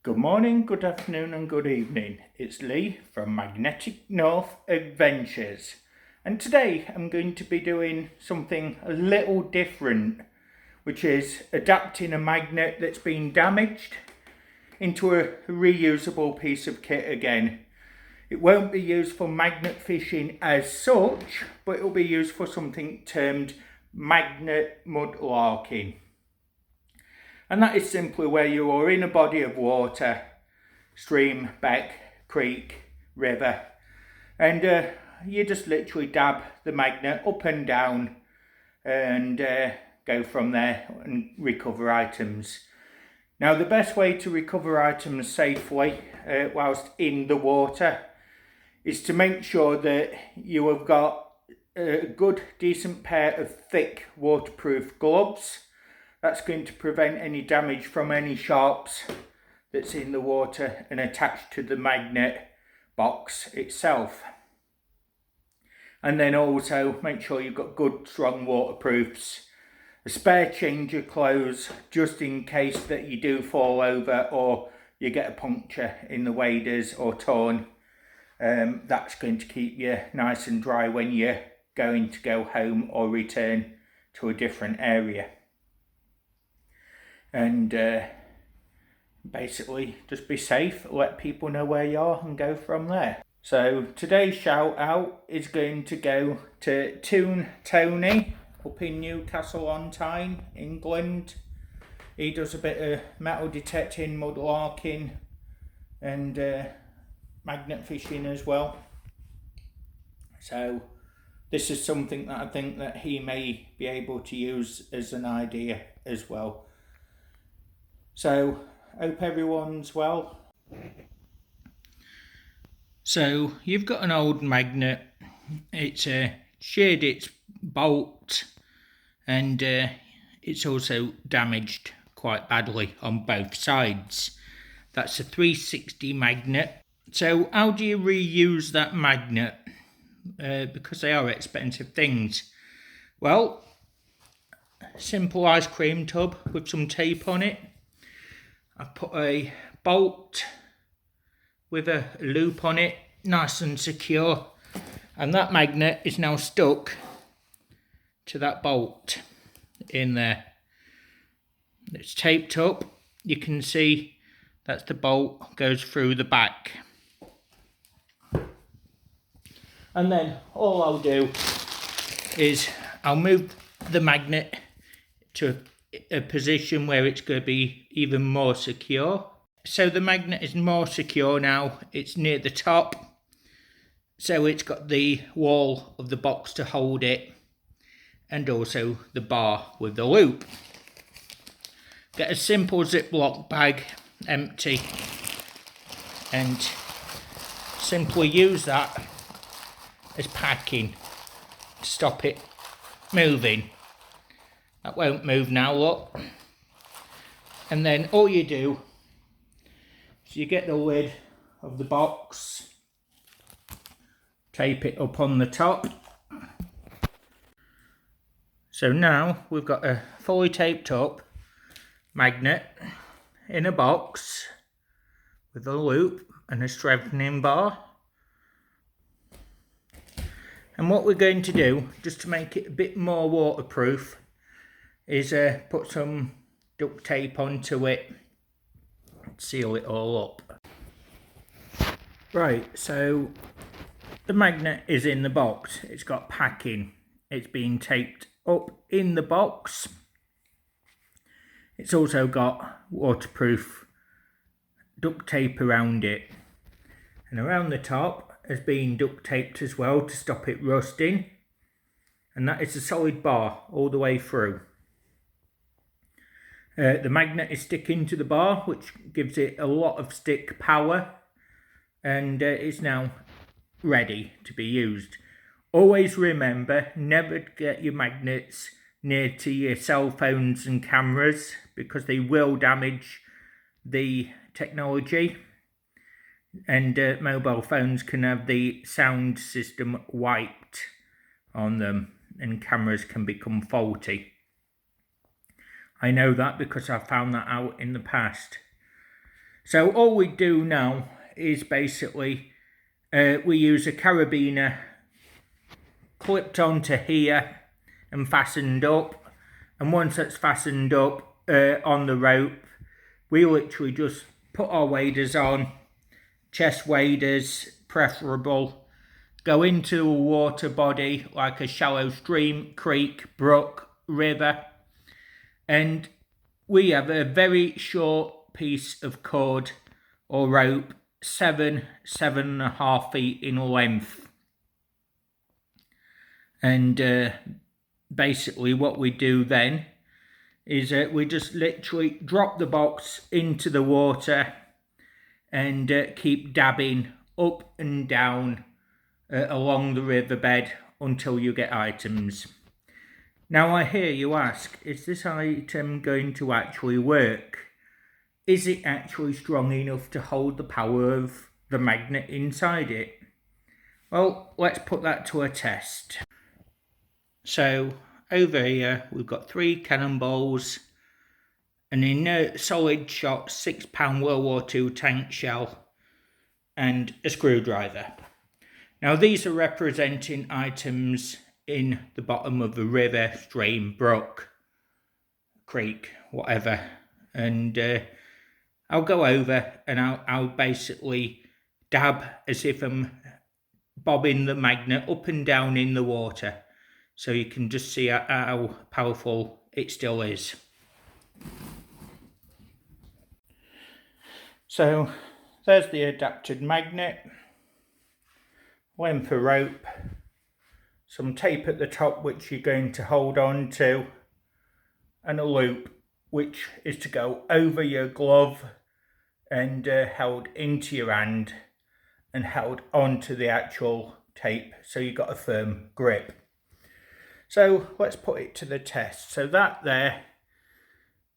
Good morning, good afternoon and good evening. It's Lee from Magnetic North Adventures, and today I'm going to be doing something a little different, which is adapting a magnet that's been damaged into a reusable piece of kit again. It won't be used for magnet fishing as such, but it will be used for something termed magnet mudlarking. And that is simply where you are in a body of water, stream, beck, creek, river, and you just literally dab the magnet up and down and go from there and recover items. Now, the best way to recover items safely whilst in the water is to make sure that you have got a good, decent pair of thick waterproof gloves. That's going to prevent any damage from any sharps that's in the water and attached to the magnet box itself. And then also make sure you've got good strong waterproofs, a spare change of clothes just in case that you do fall over or you get a puncture in the waders or torn. That's going to keep you nice and dry when you're going to go home or return to a different area. And basically just be safe, let people know where you are and go from there. So today's shout out is going to go to Toon Tony up in Newcastle on Tyne, England. He does a bit of metal detecting, mudlarking and magnet fishing as well. So this is something that I think that he may be able to use as an idea as well. So, hope everyone's well. So, you've got an old magnet. It's sheared its bolt and it's also damaged quite badly on both sides. That's a 360 magnet. So, how do you reuse that magnet? Because they are expensive things. Well, simple ice cream tub with some tape on it. I've put a bolt with a loop on it, nice and secure, and that magnet is now stuck to that bolt in there. It's taped up. You can see that's the bolt goes through the back. And then all I'll do is I'll move the magnet to a position where it's going to be even more secure. So the magnet is more secure now. It's near the top, so it's got the wall of the box to hold it and also the bar with the loop. Get a simple Ziploc bag, empty, and simply use that as packing to stop it moving. That won't move now, look. And then all you do is you get the lid of the box, tape it up on the top. So now we've got a fully taped up magnet in a box with a loop and a strengthening bar. And what we're going to do, just to make it a bit more waterproof, is put some duct tape onto it, seal it all up. Right, so the magnet is in the box. It's got packing. It's been taped up in the box. It's also got waterproof duct tape around it. And around the top has been duct taped as well to stop it rusting. And that is a solid bar all the way through. The magnet is sticking to the bar, which gives it a lot of stick power, and it's now ready to be used. Always remember, never get your magnets near to your cell phones and cameras because they will damage the technology, and mobile phones can have the sound system wiped on them and cameras can become faulty. I know that because I found that out in the past. So all we do now is basically we use a carabiner clipped onto here and fastened up, and once that's fastened up on the rope, we literally just put our waders on, chest waders preferable, go into a water body like a shallow stream, creek, brook, river, and we have a very short piece of cord or rope, 7.5 feet in length. And basically what we do then is we just literally drop the box into the water and keep dabbing up and down along the riverbed until you get items. Now I hear you ask, is this item going to actually work? Is it actually strong enough to hold the power of the magnet inside it? Well, let's put that to a test. So over here we've got 3 cannonballs, an inert solid shot 6-pound World War II tank shell, and a screwdriver. Now these are representing items in the bottom of a river, stream, brook, creek, whatever. And I'll go over and I'll basically dab as if I'm bobbing the magnet up and down in the water, so you can just see how powerful it still is. So there's the adapted magnet, length of rope, some tape at the top which you're going to hold on to, and a loop which is to go over your glove and held into your hand and held onto the actual tape, so you've got a firm grip. So let's put it to the test. So that there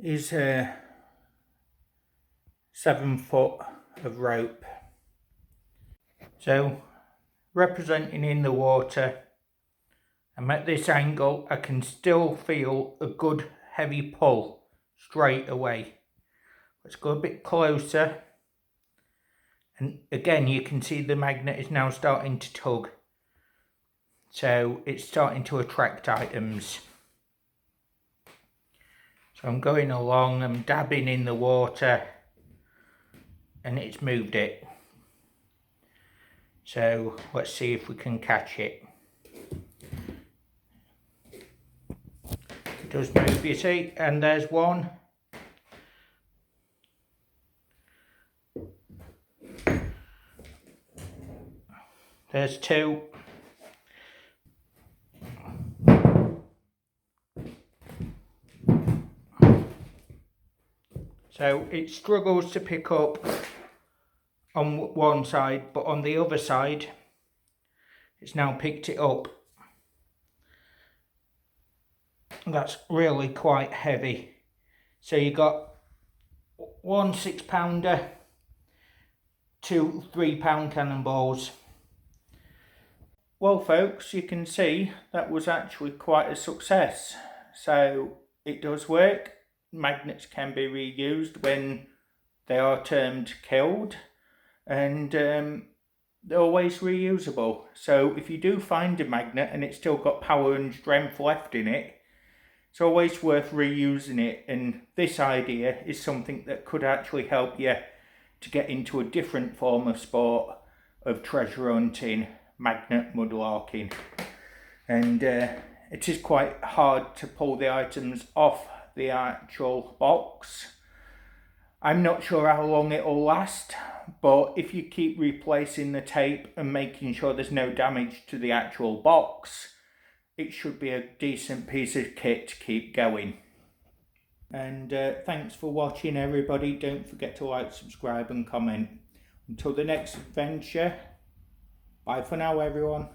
is 7 foot of rope. So representing in the water, I'm at this angle, I can still feel a good heavy pull straight away. Let's go a bit closer, and again you can see the magnet is now starting to tug, so it's starting to attract items. So I'm going along, I'm dabbing in the water, and it's moved it. So let's see if we can catch it. It does move, you see, and there's one. There's 2. So it struggles to pick up on one side, but on the other side it's now picked it up. That's really quite heavy. So you got 1 6-pounder, 2 3-pound cannonballs. Well folks, you can see that was actually quite a success. So it does work. Magnets can be reused when they are termed killed, and they're always reusable. So if you do find a magnet and it's still got power and strength left in it, it's always worth reusing it. And this idea is something that could actually help you to get into a different form of sport of treasure hunting, magnet mudlarking. And it is quite hard to pull the items off the actual box. I'm not sure how long it will last, but if you keep replacing the tape and making sure there's no damage to the actual box, it should be a decent piece of kit to keep going. And thanks for watching everybody. Don't forget to like, subscribe and comment. Until the next adventure, bye for now everyone.